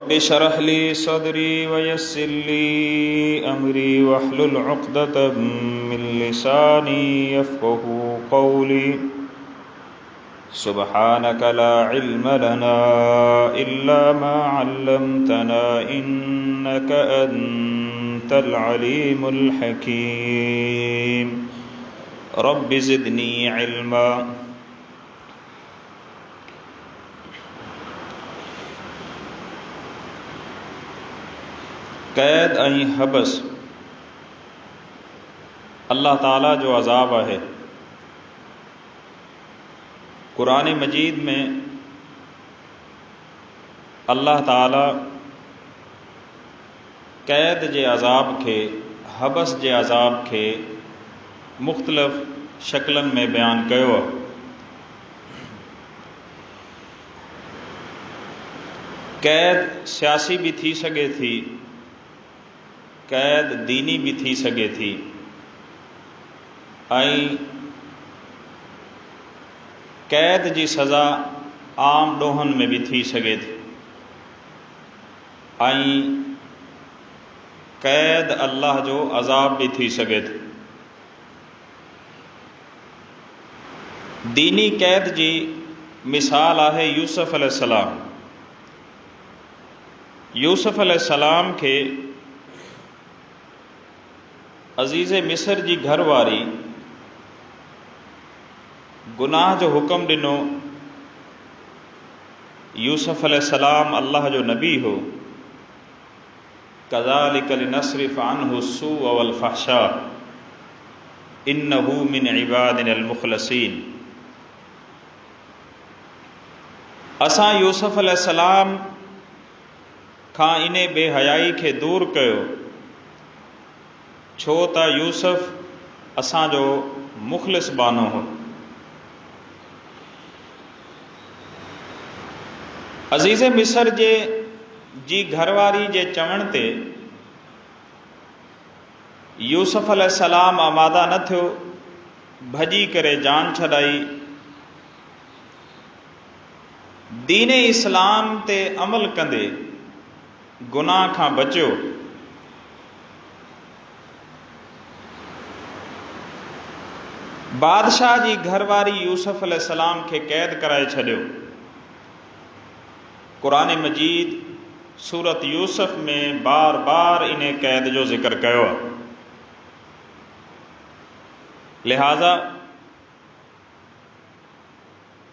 Rabbi शरह ली सदरी वयस्सिर ली अमरी वहलुल उक़दतम मिन लिसानी यफ़क़हू क़ौली सुब्हानक ला इल्म लना इल्ला मा अल्लमतना इन्नक अंतल अलीमुल हकीम। रब्बि ज़िदनी इल्मा। कैद ऐं हबस अल्लाह ताला जो अज़ाब है। कुरान मजीद में अल्लाह ताला कैद जे अज़ाब खे, हबस जे अज़ाब खे मुख़्तलिफ़ शक्लन में बयान कयो। कैद सियासी भी थी सके थी, कैद दीनी भी थी सके थी, ऐं कैद जी सज़ा आम ॾोहनि में भी थी सके थी, ऐं कैद अल्लाह जो अज़ाब भी थी सके थी। दीनी कैद जी मिसाल आहे यूसुफ अलैहिस्सलाम। यूसुफ अलैहिस्सलाम के अज़ीज़ मिस्र जी घरवारी गुनाह जो हुक्म ॾिनो। यूसुफ अलैहिस्सलाम अल्लाह जो नबी हो। कज़ालिक लिनस्रिफ़ अन्हु अस्सूअ वल फ़हशा इन्नहु मिन इबादिनल मुख़लसीन। असां यूसुफ अलैहिस्सलाम खां इने बेहयाई के दूर कयो, छो त यूसुफ असांजो मुख़लिस बानो हो। अज़ीज़ मिस्र जी घरवारी जे चवण ते यूसुफ अलैहिस्सलाम आमादा न थियो, भॼी करे जान छॾाई, दीन इस्लाम ते अमल कंदे गुनाह खां बचियो। बादशाह जी घरवारी यूसुफ अलैहिस्सलाम के कैद कराए छॾियो। कुरान मजीद सूरत यूसुफ में बार बार इन कैद जो ज़िक्र कयो। लिहाज़ा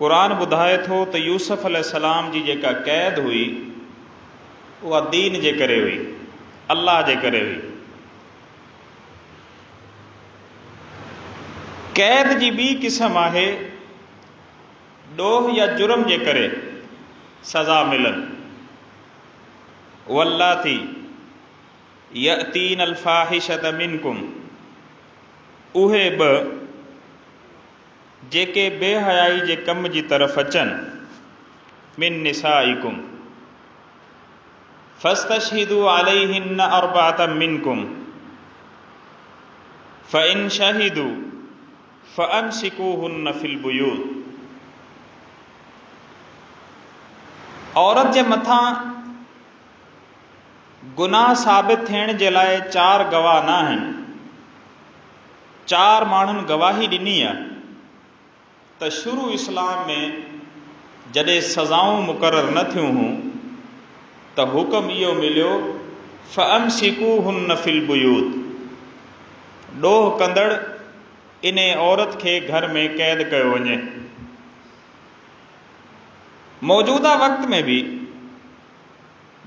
कुरान ॿुधाए थो त यूसुफ अलैहिस्सलाम जी जेका कैद हुई उहा दीन जे करे हुई, अल्लाह जे करे हुई। कैद जी ॿी क़िस्म आहे ॾोह या जुर्म जे करे सज़ा मिलनि। वल्लाती यअतीन अल-फ़ाहिशत मिनकुम, उहे बि जेके बेहयाई जे कम जी तरफ़ अचनि। मिन निसाइकुम फ़स्तशहिदू अलैहिन्न अर्बअतम मिनकुम फ़इन शहिदू फ़अमसिकूहुन्न फ़िल बुयूत। औरत जे मथां गुनाह साबित थियण जे लाइ 4 गवाह न आहिनि। 4 माण्हुनि गवाही ॾिनी आहे त शुरू इस्लाम में जॾहिं सज़ाऊं मुक़रर न थियूं हुयूं त हुक्म इहो मिलियो फ़अमसिकूहुन्न फ़िल बुयूत, ॾोह कंदड़ इन औरत खे घर में कैद कयो वञे। मौजूदा वक़्त में भी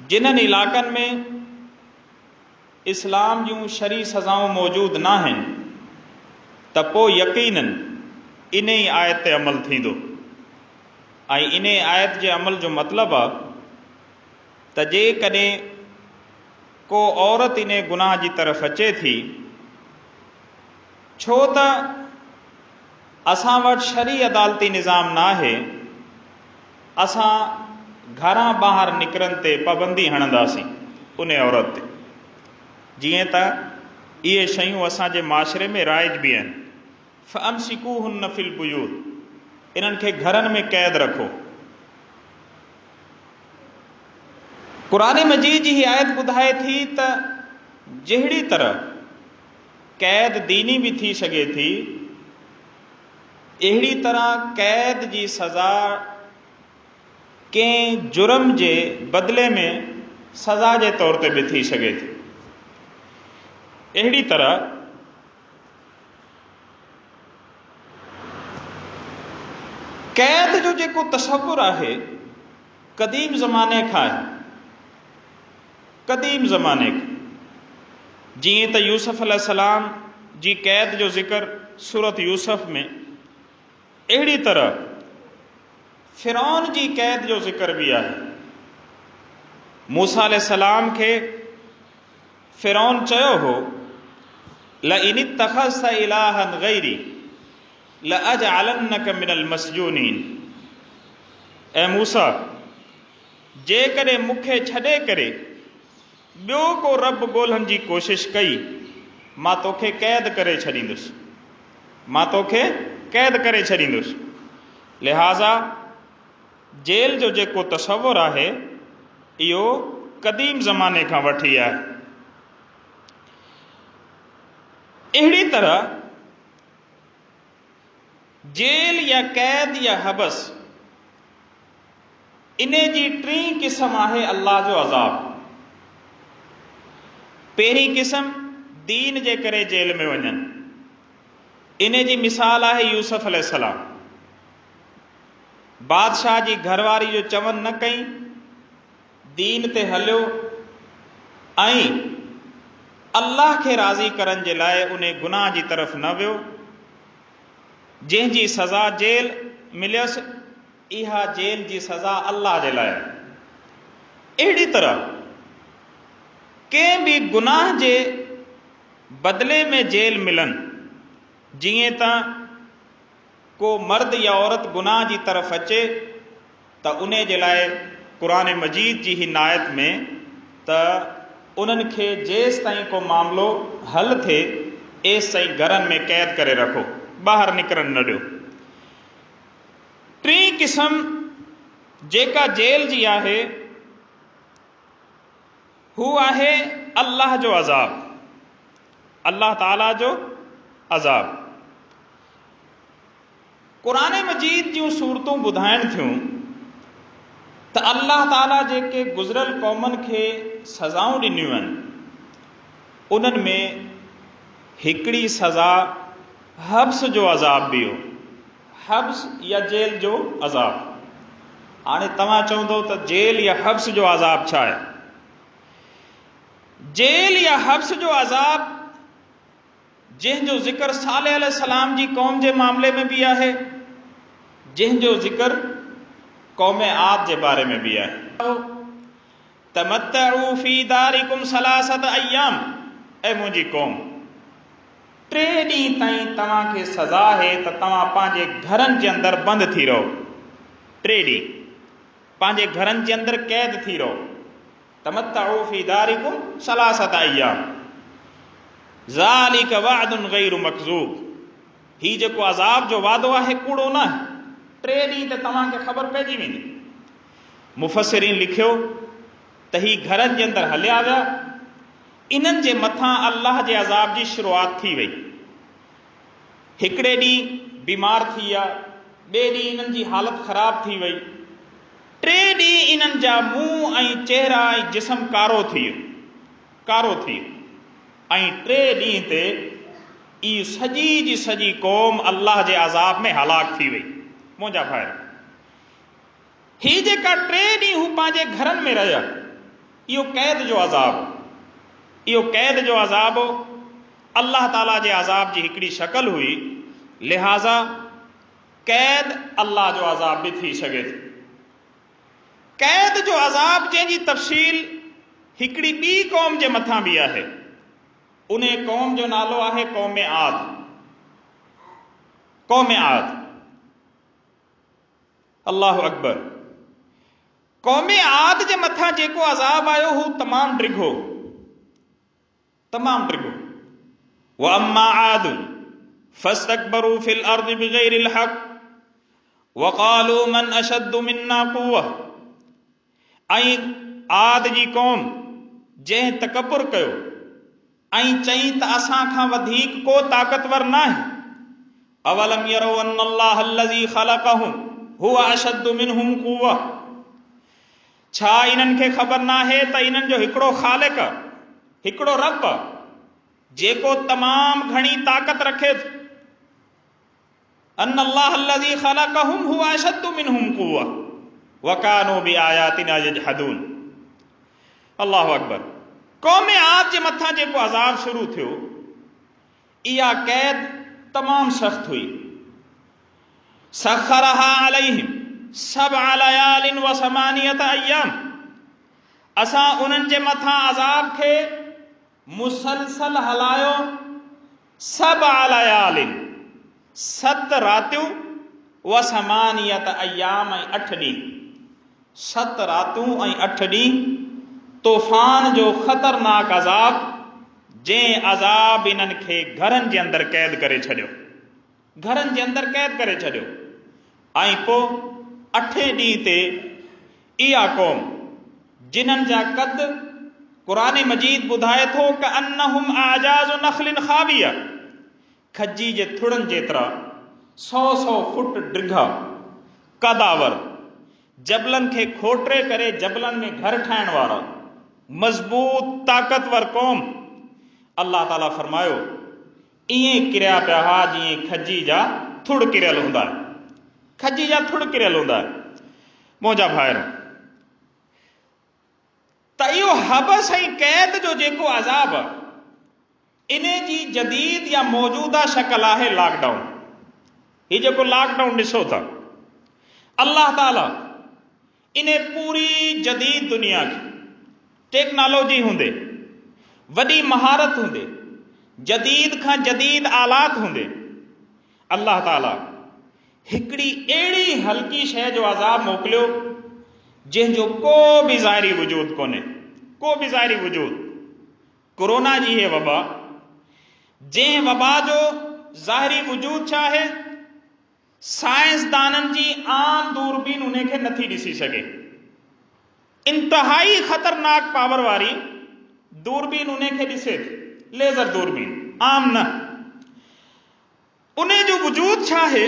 जिन्हनि इलाक़नि में इस्लाम जूं शरी सज़ाऊं मौजूद न आहिनि त पोइ यकीनन इन ई आयत ते अमल थींदो। ऐं इन आयत जे अमल जो मतिलबु आहे त जेकॾहिं को औरत इन गुनाह जी तरफ़ अचे थी, छो त असां वटि शरी अदालती निज़ाम न आहे, असां घरां ॿाहिरि निकिरनि ते पाबंदी हणंदासीं उन औरत ते, जीअं त इहे शयूं असांजे माशरे में राइज भी आहिनि। फ़अमसिकूहुन्न फ़िल बुयूत, इन्हनि खे घरनि में कैद रखो। कुरान मजीद जी आयत ॿुधाए थी त जहिड़ी तरह क़ैद दीनी भी थी सघे थी, अहिड़ी तरह क़ैद जी सज़ा कंहिं जुर्म जे बदिले में सज़ा जे तौर ते भी थी सघे थी। अहिड़ी तरह क़ैद जो जेको तसव्वुर आहे क़दीम ज़माने खां आहे, क़दीम ज़माने खां। जीअं त यूसुफ अलैहिस्सलाम जी क़ैद जो ज़िक्र सूरत यूसुफ में, अहिड़ी तरह फ़िरौन जी क़ैद जो ज़िक्र भी आहे। मूसा अलैहिस्सलाम खे फ़िरौन चयो हो, लइन इत्तख़ज़्त इलाहन ग़ैरी लअजअलन्नक मिनल मस्जूनीन। ऐ मूसा, जेकॾहिं मूंखे छॾे करे ॿियो को रब ॻोल्हण जी कोशिश कई, मां तोखे क़ैद करे छॾींदुसि, मां तोखे क़ैद करे छॾींदुसि। लिहाज़ा जेल जो जेको तसव्वुर आहे इहो क़दीम ज़माने खां वठी आहे। अहिड़ी तरह जेल या क़ैद या हबस, इन जी टी क़िस्म आहे अल्लाह जो अज़ाब। पहिरीं क़िस्म दीन जे करे जेल में वञनि, इन जी मिसाल आहे यूसुफ अलैहिस्सलाम। बादशाह जी घरवारी जो चवनि न कई, दीन ते हलियो ऐं अल्लाह खे राज़ी करण जे लाइ उन गुनाह जी तरफ़ न वियो, जंहिंजी सज़ा जेल मिलियसि, इहा जेल जी सज़ा अल्लाह जे लाइ। अहिड़ी तरह कंहिं भी गुनाह जे बदले में जेल मिलनि, जीअं त को मर्द या औरत गुनाह जी तरफ़ अचे त उन जे लाइ कुरान मजीद जी हिन आयत में त उन्हनि खे जेसि ताईं को मामिलो हल थिए एसि ताईं घरनि में क़ैद करे रखो, ॿाहिरि निकिरण न ॾियो। टी क़िस्म जेका जेल जी आहे हू आहे अल्लाह जो अज़ाब, अल्लाह ताला जो अज़ाब। कुरान मजीद जूं सूरतूं ॿुधाइनि थियूं त अल्लाह ताला जेके गुज़िरियल क़ौमनि खे सज़ाऊं ॾिनियूं आहिनि, उन्हनि में हिकिड़ी सज़ा हब्स जो अज़ाब बि हो, हब्स या जेल जो अज़ाब। हाणे तव्हां चवंदो त जेल या हब्स जो अज़ाब छा आहे? जेल या हब्स जो अज़ाब जंहिंजो ज़िक्र सालेह अलैहिस्सलाम जी क़ौम जे मामले में भी आहे, जंहिंजो ज़िक्र क़ौम आद जे बारे में भी आहे। तमत्तउ फी दारिकुम सलासत अय्याम, ऐ मुंहिंजी क़ौम, 3 ॾींहं ताईं तव्हांखे सज़ा आहे त तव्हां पंहिंजे घरनि जे अंदरि बंदि थी रहो। 3 ॾींहं पंहिंजे घरनि जे अंदरि क़ैद थी रहो। तमत्तउ फी दारिकुम सलासत अय्याम ज़ालिक वअदुन गैरु मकज़ूब। ही जेको अज़ाब जो वादो आहे कूड़ो न आहे, 3 ॾींहं ते तव्हांखे ख़बर पइजी वेंदी। मुफ़स्सिरीन लिखियो त ही घरनि जे अंदरि हलिया विया, इन्हनि जे मथां अल्लाह जे अज़ाब जी शुरूआत थी वई। हिकिड़े ॾींहुं बीमार थी विया, ॿिए ॾींहुं इन्हनि जी हालत ख़राब थी वई, 3 ॾींहं इन्हनि जा मुंहुं ऐं चेहरा ऐं जिस्म कारो थी वियो, कारो थी वियो। ऐं 3 ॾींहं ते इहा सॼी जी सॼी क़ौम अल्लाह जे अज़ाब में हलाक थी वई। मुंहिंजा भाइर, ही जेका 3 ॾींहं हू पंहिंजे घरनि में रहिया, इहो क़ैद जो अज़ाब, इहो क़ैद जो अज़ाब अल्लाह ताला जे अज़ाब जी हिकिड़ी शक्ल हुई। लिहाज़ा क़ैद अल्लाह जो अज़ाब भी थी सघे थी। क़ैद जो अज़ाब जंहिंजी तफ़सील हिकिड़ी ॿी क़ौम जे मथां भी आहे, उन क़ौम जो नालो आहे क़ौम आद। क़ौम आद, अल्लाहु अकबर। क़ौम आद जे मथां जेको अज़ाब आयो हू तमामु डिघो, तमामु डिघो। व अम्मा आद फस्तकबरू फिल अर्द बिगैरिल हक़ व क़ालू मन अशद्दु मिन्ना क़ुव्वह। ऐं आद जी क़ौम जंहिं तकबुर कयो ऐं चईं त असां खां वधीक को ताक़तवर न आहे। अवलम यरो अन्नल्लाह अल्लज़ी ख़लक़हुम हुवा अशद्दु मिनहुम क़ुव्वा, छा इन्हनि खे ख़बर न आहे त इन्हनि जो हिकिड़ो ख़ालिक, हिकिड़ो रब जेको तमामु घणी ताक़त रखे थो। अन्नल्लाह अल्लज़ी ख़लक़हुम हुवा अशद्दु मिनहुम क़ुव्वा व कानू बिआयातिना यजहदून। अल्लाहु अकबर। क़ौम आद जे मथां जेको अज़ाब शुरू थियो, इहा क़ैद तमामु सख़्त हुई। सख़रहा अलैहिम सबअ लयालिन व समानियत अय्याम, असां उन्हनि जे मथां अज़ाब खे मुसलसल हलायो। सबअ लयालिन 7 रातियूं व समानियत अय्याम ऐं 8 ॾींहं। 7 रातूं ऐं 8 ॾींहं तूफ़ान जो ख़तरनाक अज़ाब, जंहिं अज़ाब इन्हनि खे घरनि जे अंदरि क़ैद करे छॾियो, घरनि जे अंदरि क़ैद करे छॾियो। ऐं पोइ 8 ॾींहं ते इहा क़ौम जिन्हनि जा कद क़ुरान मजीद ॿुधाए थो क अन्नहुम आजाज़ु नख़लिन ख़ाविया, खजी जे थुड़नि जेतिरा 100 फुट डिघा कदावर, जबलनि खे खोटरे करे जबलनि में घर ठाहिण वारा मज़बूत ताक़तवर क़ौम। अल्लाह ताला फरमायो ईअं किरिया पिया हा जीअं खजी जा थुड़ किरियल हूंदा, खजी जा थुड़ किरियल हूंदा। मुंहिंजा भाइर, त इहो हबस ऐं क़ैद जो जेको अज़ाब, इन जी जदीद या मौजूदा शक्ल आहे लॉकडाउन। हीउ जेको लॉकडाउन ॾिसो था, अल्लाह ताला इन पूरी जदीद दुनिया खे टेक्नोलॉजी हूंदे, वॾी महारत हूंदे, जदीद खां जदीद आलात हूंदे, अल्लाह ताला हिकिड़ी अहिड़ी हल्की शइ जो अज़ाब मोकिलियो जंहिंजो को बि ज़ाहिरी वजूद कोन्हे, को बि ज़ाहिरी वजूद। कोरोना जी हे वबा, जंहिं वबा जो ज़ाहिरी वजूद छा आहे, साइंसदाननि जी आम दूरबीन उन खे नथी ॾिसी सघे। इंतहाई ख़तरनाक पावर वारी दूरबीन उन खे ॾिसे थी, लेज़र दूरबीन, आम न। उन जो वजूद छा आहे,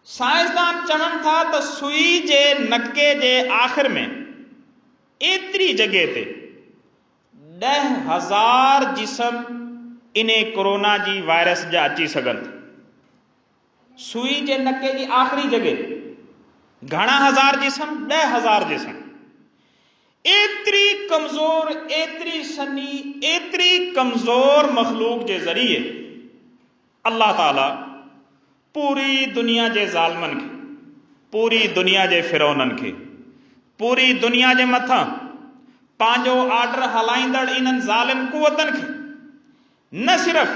साइंसदान चवनि था त सुई जे नके जे आख़िर में एतिरी जॻह ते 10,000 जिस्म इन कोरोना जी वायरस जा अची सघनि था। सुई जे नके जी आख़िरी जॻह घणा हज़ार जिस्म, 10,000 जिस्म। एतिरी कमज़ोर, एतिरी सनी, एतिरी कमज़ोर मखलूक जे ज़रिए अल्लाह ताला पूरी दुनिया जे ज़ालिमनि खे, पूरी दुनिया जे फिरौननि खे, पूरी दुनिया जे मथां पंहिंजो आर्डर हलाईंदड़ इन्हनि ज़ालिम कुवतनि खे न सिर्फ़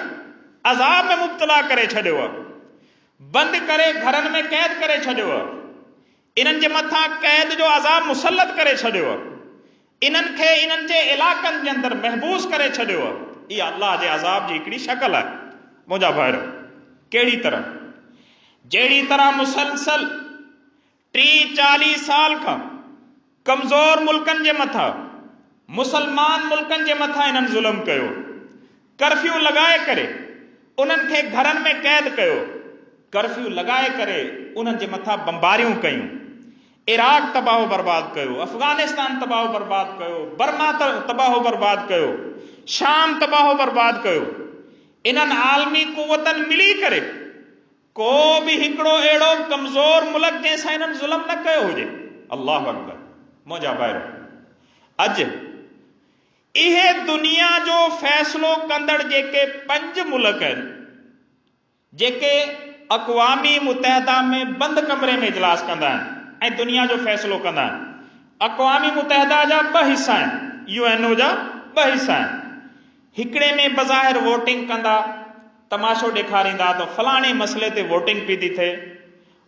अज़ाब में मुब्तला करे छॾियो आहे, बंदि करे घरनि में क़ैद करे छॾियो आहे, इन्हनि जे मथां क़ैद जो अज़ाब मुसलत करे छॾियो आहे, इन्हनि खे इन्हनि जे इलाक़नि जे अंदरि महबूस करे छॾियो आहे। इहा अल्लाह जे अज़ाब जी हिकिड़ी शक्ल आहे। मुंहिंजा भाइरो, कहिड़ी तरह, जहिड़ी तरह मुसलसल 30-40 साल खां कमज़ोर मुल्कनि जे मथां, मुसलमान मुल्कनि जे मथां इन्हनि ज़ुल्म कयो, कर्फ्यू लॻाए करे उन्हनि खे घरनि में क़ैद कयो, कर्फ्यू लॻाए करे उन्हनि जे मथां बमबारियूं कयूं, इराक तबाह बर्बाद कयो, अफ़गानिस्तान तबाह बर्बाद कयो, बर्मा तबाह बर्बाद कयो, शाम तबाह बर्बाद कयो। इन्हनि आलमी कुवतनि मिली करे को बि हिकिड़ो अहिड़ो कमज़ोर मुल्क जंहिंसां इन्हनि ज़ुल्म न कयो हुजे। अल्लाहु अकबर। मुंहिंजा भाइरो, अॼु इहे दुनिया जो फ़ैसिलो कंदड़ जेके 5 मुल्क आहिनि, जेके अक़वामी मुतहदा में बंदि कमरे में इजलास कंदा आहिनि ऐं दुनिया जो फ़ैसिलो कंदा आहिनि, अक़वामी मुतहदा जा 2 हिस्सा आहिनि, UNO जा 2 हिस्सा आहिनि। हिकिड़े में बज़ाहिर वोटिंग कंदा, तमाशो ॾेखारींदा त फलाणे मसइले ते वोटिंग पई थी थिए,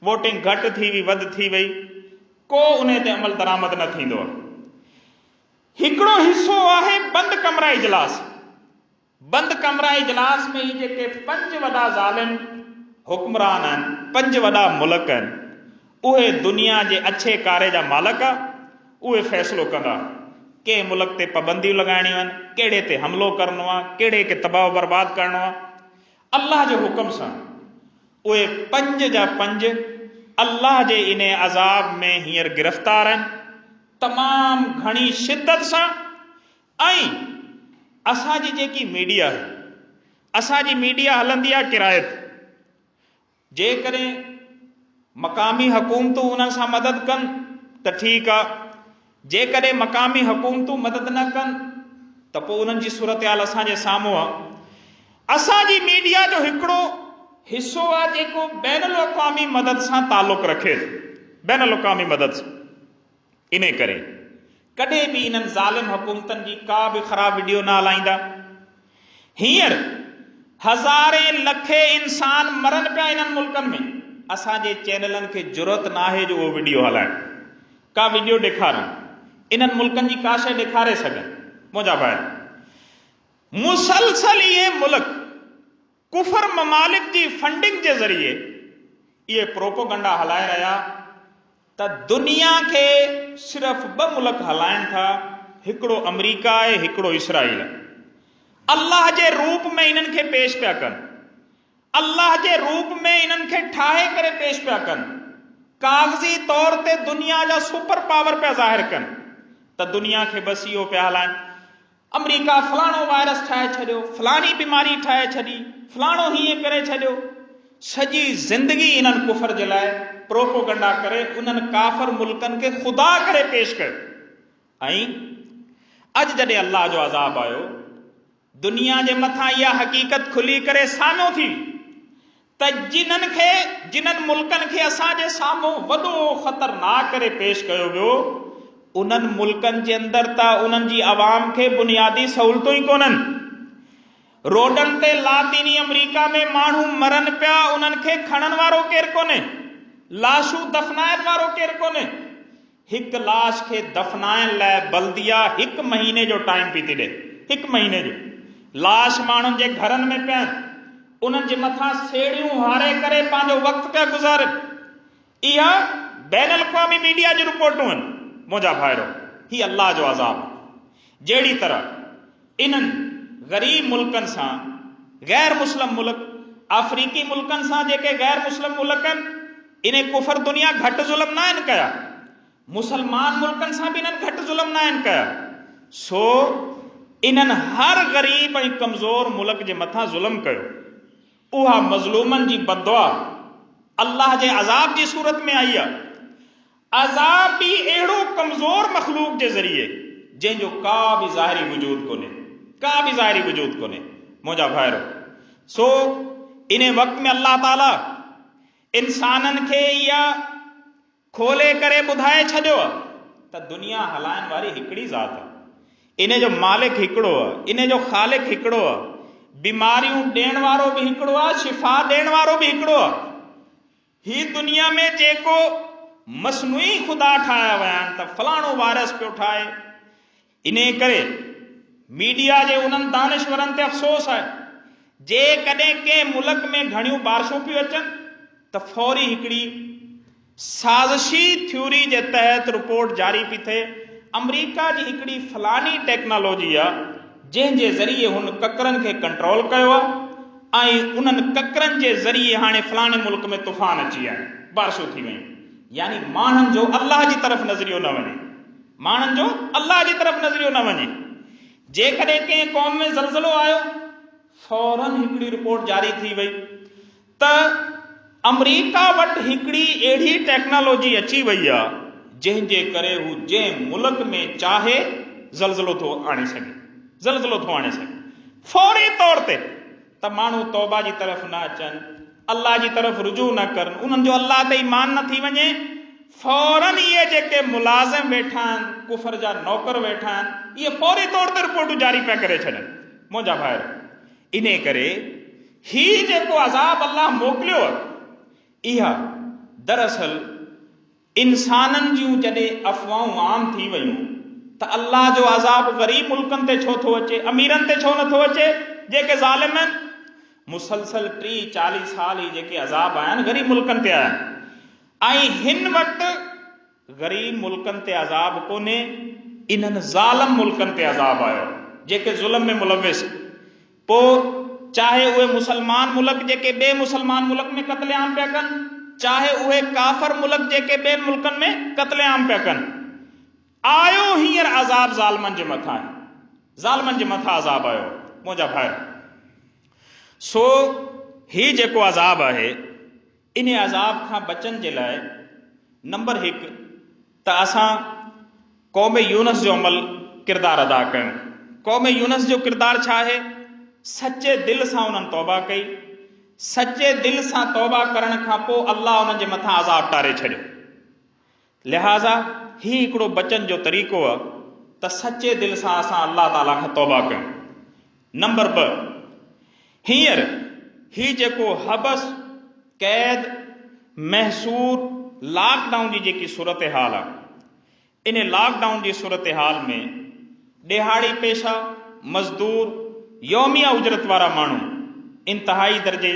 वोटिंग घटि थी वई, वधि थी वई, को उन ते अमल दरामद न थींदो आहे। हिकिड़ो हिसो आहे बंदि कमरा इजलास। बंदि कमरा इजलास में ही जेके 5 वॾा ज़ालिम हुक्मरान आहिनि, 5 वॾा मुल्क आहिनि, उहे दुनिया जे अच्छे कारे जा मालिक उहे फ़ैसिलो कंदा कंहिं मुल्क ते पाबंदियूं लॻाइणियूं आहिनि, कहिड़े ते हमिलो करिणो आहे, कहिड़े खे तबाह बर्बाद करिणो आहे। अल्लाह जे हुकुम सां उहे 5 जा 5 अल्लाह जे इन अज़ाब में हींअर गिरफ़्तार आहिनि तमामु घणी शिद्दत सां। ऐं असांजी जेकी मीडिया आहे, असांजी मीडिया हलंदी आहे किराए ते। जेकॾहिं मक़ामी हुकूमतूं उन्हनि सां मदद कनि त ठीकु आहे, जेकॾहिं मक़ामी हुकूमतूं मदद न कनि त पोइ उन्हनि जी सूरत हाल असांजे साम्हूं आहे। असांजी मीडिया जो हिकिड़ो हिसो आहे जेको बैन अल-अक़वामी मदद सां ताल्लुक़ रखे थो, बैन अल-अक़वामी मदद सां। इन करे कॾहिं बि इन्हनि ज़ालिम हुकूमतनि जी का बि ख़राब वीडियो न हलाईंदा। हींअर हज़ारे लखे इंसान मरनि पिया इन्हनि मुल्कनि में, असांजे चैनलनि खे ज़रूरत न आहे जो उहो वीडियो हलाइण, का वीडियो ॾेखारण, इन्हनि मुल्कनि जी का शइ ॾेखारे सघनि। मुंहिंजा भाई, मुसलसल इहे मुल्क कुफर ममालिक जी फंडिंग जे ज़रिए इहे प्रोपोगंडा हलाए रहिया त दुनिया खे सिर्फ़ 2 मुल्क हलाइनि था, हिकिड़ो अमरीका आहे, हिकिड़ो इसराइल आहे। अल्लाह जे रूप में इन्हनि खे पेश पिया कनि, अल्लाह जे रूप में इन्हनि खे ठाहे करे पेश पिया कनि, कागज़ी तौर ते दुनिया जा सुपर पावर पिया ज़ाहिर कनि त दुनिया खे बसि इहो पिया हलाइनि। अमरीका फलाणो वायरस ठाहे छॾियो, फलाणी बीमारी ठाहे छॾी, फलाणो हीअं करे छॾियो। सॼी ज़िंदगी इन्हनि कुफर जे लाइ प्रोपोगंडा करे उन्हनि काफ़िर मुल्कनि खे ख़ुदा करे पेश कयो। ऐं अॼु जॾहिं अल्लाह जो अज़ाब आयो, दुनिया जे मथां इहा हक़ीक़त खुली करे साम्हूं थी त जिन्हनि मुल्कनि खे असांजे साम्हूं वॾो ख़तरनाक करे पेश कयो वियो, उन्हनि मुल्कनि जे अंदरि त उन्हनि जी आवाम खे बुनियादी सहूलतूं ई कोन्हनि। रोडनि ते लातीनी अमरीका में माण्हू मरनि पिया, उन्हनि खे खणण वारो केरु कोन्हे, लाशूं दफ़नाइण वारो केरु कोन्हे। हिकु लाश खे दफ़नाइण लाइ बल्दिया 1 महीने जो टाइम पई थी ॾे, 1 महीने जो। लाश माण्हुनि जे घरनि में पिया आहिनि, उन्हनि जे मथां सेड़ियूं हारे करे पंहिंजो वक़्तु पिया गुज़ारनि। इहा बैन अल-अक़वामी मीडिया जी रिपोर्टूं आहिनि। मुंहिंजा भाइरो, ही अल्लाह जो अज़ाब। जहिड़ी तरह इन्हनि ग़रीब मुल्कनि सां, गैर मुस्लिम मुल्क, अफ्रीकी मुल्कनि सां जेके गैर मुस्लिम मुल्क आहिनि, इन्हें कुफर दुनिया घटि ज़ुल्म न आहिनि कया, मुसलमान मुल्कनि सां बि इन्हनि घटि ज़ुल्म न आहिनि कया। सो इन्हनि हर ग़रीब ऐं कमज़ोर मुल्क जे मथां ज़ुल्म कयो। उहा मज़लूमनि जी बददुआ अल्लाह जे अज़ाब जी सूरत में आई आहे। अज़ाब बि अहिड़ो कमज़ोर मख़लूक जे ज़रिए जंहिंजो का बि ज़ाहिरी वजूद कोन्हे, का बि ज़ाहिरी वजूद कोन्हे। मुंहिंजा भाइरो, सो इन वक़्त में अल्लाह ताला इंसाननि खे इहा खोले करे ॿुधाए छॾियो त दुनिया हलाइण वारी हिकिड़ी ज़ात आहे, इन जो मालिक हिकिड़ो आहे, इन जो ख़ालिक हिकिड़ो आहे, बीमारियूं ॾियण वारो बि हिकिड़ो आहे, शिफ़ा ॾियण वारो बि हिकिड़ो आहे। ही दुनिया में जेको मसनूई ख़ुदा ठाहिया विया आहिनि त फलाणो वायरस पियो ठाहे, इन करे मीडिया जे उन्हनि दानिशवरनि ते अफ़सोस आहे। जेकॾहिं कंहिं मुल्क में घणियूं बारिशूं पियूं अचनि त फौरी हिकिड़ी साज़िशी थ्योरी जे तहत रिपोर्ट जारी पई थिए, अमरीका जी हिकिड़ी फलानी टेक्नोलॉजी आहे जंहिंजे ज़रिए हुन ककरनि खे कंट्रोल कयो आहे ऐं उन्हनि ककरनि जे ज़रिए हाणे फलाणे मुल्क में तूफ़ान अची विया आहिनि, बारिशूं थी वयूं। यानी माण्हुनि जो अल्लाह जी तरफ़ नज़रियो न वञे, माण्हुनि जो अल्लाह जी तरफ़ नज़रियो न वञे। जेकॾहिं कंहिं क़ौम में ज़लज़लो आयो, फौरन हिकिड़ी रिपोर्ट जारी थी वई त अमरीका वटि हिकिड़ी अहिड़ी टेक्नोलॉजी अची वई आहे जंहिंजे करे हू जंहिं मुल्क में चाहे ज़लज़लो थो आणे सघे, ज़लज़लो थो आणे सघे फौरी तौर ते। त माण्हू तौबा जी तरफ़ न अचनि, अल्लाह जी तरफ़ रुजू न करनि, उन्हनि जो अल्लाह ते ईमान न थी वञे, फौरन इहे जेके मुलाज़िम वेठा आहिनि, कुफर जा नौकर वेठा आहिनि, इहे फौरी तौर ते रिपोर्टूं जारी पिया करे छॾनि। मुंहिंजा भाइर, इन करे ही जेको अज़ाब अल्लाह मोकिलियो आहे, इहा दरअसल इंसाननि जूं जॾहिं अफ़वाहूं आम थी वयूं त अल्लाह जो अज़ाब ग़रीब मुल्कनि ते छो थो अचे, अमीरनि ते छो नथो अचे जेके ज़ालिम आहिनि। मुसलसल 30-40 साल ही जेके अज़ाब आया आहिनि ग़रीब मुल्कनि ते आया आहिनि। ऐं हिन वक़्तु ग़रीब मुल्कनि ते अज़ाब कोन्हे, इन्हनि ज़ालिम मुल्कनि ते अज़ाब आयो जेके ज़ुल्म में मुलविस। पोइ चाहे उहे मुसलमान मुल्क जेके ॿिए मुसलमान मुल्क में क़त्लेआम पिया कनि, चाहे उहे काफ़िर मुल्क जेके ॿियनि मुल्कनि में क़त्लेआम पिया कनि, आयो हींअर अज़ाब ज़ालिमनि जे मथां आहे, ज़ालिमनि जे मथां अज़ाब आयो मुंहिंजा भाई। सो ही जेको अज़ाब आहे, इन अज़ाब खां बचण जे लाइ नंबर 1 त असां क़ौम यूनस जो अमल किरदारु अदा कयूं। क़ौम यूनस जो किरदारु छा आहे? सचे दिल सां उन्हनि तौबा कई। सचे दिल सां तौबा करण खां पोइ अल्लाह उन्हनि जे मथां अज़ाब टारे छॾियो। लिहाज़ा ही हिकिड़ो बचन जो तरीक़ो आहे त सचे दिल सां असां अल्लाह ताला खां तौबा कयूं। नंबर 2, हींअर ही जेको हबस, कैद, महसूर, लॉकडाउन जी जेकी सूरत हाल आहे, इन लॉकडाउन जी सूरत हाल में ॾिहाड़ी पेशा, मज़दूर, यौमिया उजरत वारा माण्हू इंतहाई दर्जे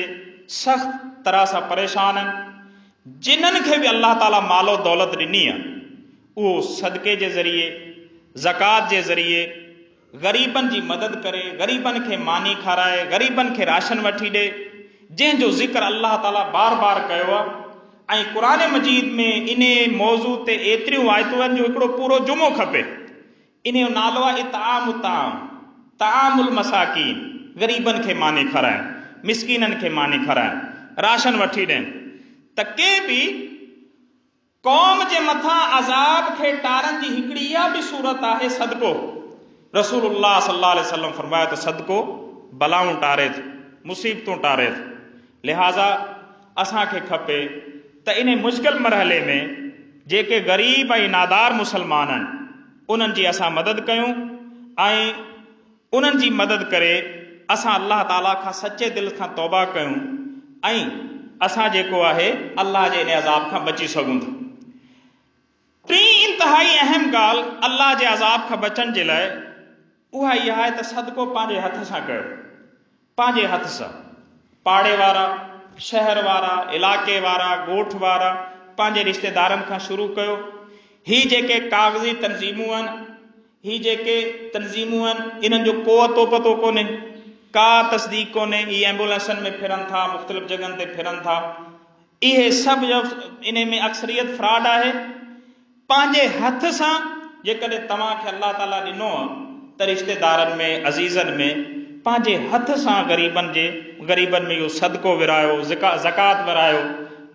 सख़्त तरह सां परेशान आहिनि। जिन्हनि खे बि अल्लाह ताला मालो दौलत ॾिनी आहे, उहो सदक़े जे ज़रिए, ज़कात जे ज़रिए ग़रीबनि जी मदद करे, ग़रीबनि खे मानी खाराए, ग़रीबनि खे राशन वठी ॾे, जंहिंजो ज़िक्र अल्लाह ताला बार बार कयो आहे। ऐं क़ुरान मजीद में इन मौज़ू ते एतिरियूं आयतूं आहिनि जो हिकिड़ो पूरो जुमो खपे। इन जो नालो आहे इताम ताम, तामुल मसाकीन, ग़रीबनि खे मानी खाराइण, मिसकीननि खे मानी खाराइण, राशन वठी ॾियनि। त के बि क़ौम जे मथां अज़ाब खे टारण जी हिकिड़ी इहा बि सूरत आहे सदको। रसूलुल्लाह सल्लल्लाहु अलैहि वसल्लम फरमाया त सदको बलाऊं टारे थो, मुसीबतूं टारे थो। लिहाज़ा असांखे खपे त इन मुश्किल मरहले में जेके ग़रीब ऐं नादार मुसलमान आहिनि, उन्हनि जी असां मदद कयूं ऐं उन्हनि जी मदद करे असां अल्लाह ताला खां सचे दिल खां तौबा कयूं ऐं असां जेको आहे अल्लाह जे इन अज़ाब खां बची सघूं था। टी इंतहाई अहम ॻाल्हि अल्लाह जे अज़ाब खां बचण जे लाइ उहा इहा आहे त सदको पंहिंजे हथ सां कयो, पंहिंजे हथ सां। पाड़े वारा, शहर वारा, इलाइक़े वारा, ॻोठ वारा, पंहिंजे रिश्तेदारनि खां शुरू कयो। ही जेके कागज़ी तंज़ीमूं आहिनि, ही जेके तंज़ीमूं आहिनि, इन्हनि जो को अतो पतो कोन्हे, का तस्दीक कोन्हे। ही एम्बुलेंसनि में फिरनि था, मुख़्तलिफ़ जॻहनि ते फिरनि था। इहे सभु इन में अक्सरियत फ्रॉड आहे। पंहिंजे हथ सां जेकॾहिं तव्हांखे अल्लाह ताला ॾिनो आहे त रिश्तेदारनि में, अज़ीज़नि में, पंहिंजे हथ सां ग़रीबनि में इहो सदको विरायो, ज़कात विरायो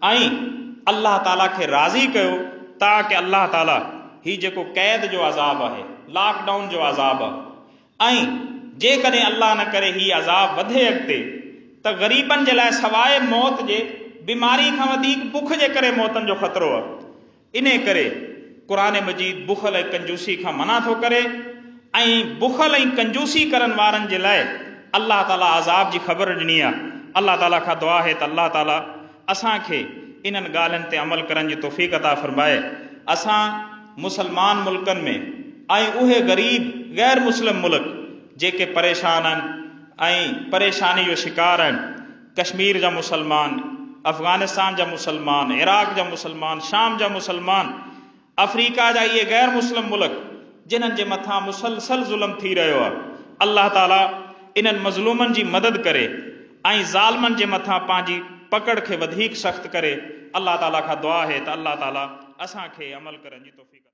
ऐं अल्लाह ताला खे राज़ी कयो, ताकि अल्लाह ताला ही जेको क़ैद जो अज़ाब आहे, लॉकडाउन जो अज़ाब आहे, ऐं जेकॾहिं अल्लाह न करे ही अज़ाब वधे अॻिते, त ग़रीबनि जे लाइ सवाइ मौत जे, बीमारी खां वधीक बुख जे करे मौतनि जो ख़तरो आहे। इन करे क़ुरान मजीद बुख़ल ऐं कंजूसी खां मना थो करे ऐं बुख़ल ऐं कंजूसी करण वारनि जे लाइ अल्लाह ताला अज़ाब जी ख़बर ॾिनी आहे। अल्लाह ताला खां दुआ आहे त अल्लाह ताला असांखे इन्हनि ॻाल्हियुनि ते अमल करण जी तौफ़ीक़ अता फ़रमाए। असां मुसलमान मुल्कनि में ऐं उहे ग़रीब ग़ैर मुस्लिम मुल्क जेके परेशान आहिनि ऐं परेशानी जो शिकार आहिनि, कश्मीर जा मुसलमान, अफ़गानिस्तान जा मुसलमान, इराक़ जा मुसलमान, शाम जा मुसलमान, अफ्रीका जा इहे ग़ैर मुस्लिम मुल्क जिन्हनि जे मथां मुसलसल ज़ुल्म थी रहियो आहे, अल्लाह ताला इन्हनि मज़लूमनि जी मदद करे ऐं ज़ालिमनि जे मथां पंहिंजी पकड़ खे वधीक सख़्त करे। अल्लाह ताला खां दुआ आहे त अल्लाह ताला असांखे अमल करण जी तौफ़ीक़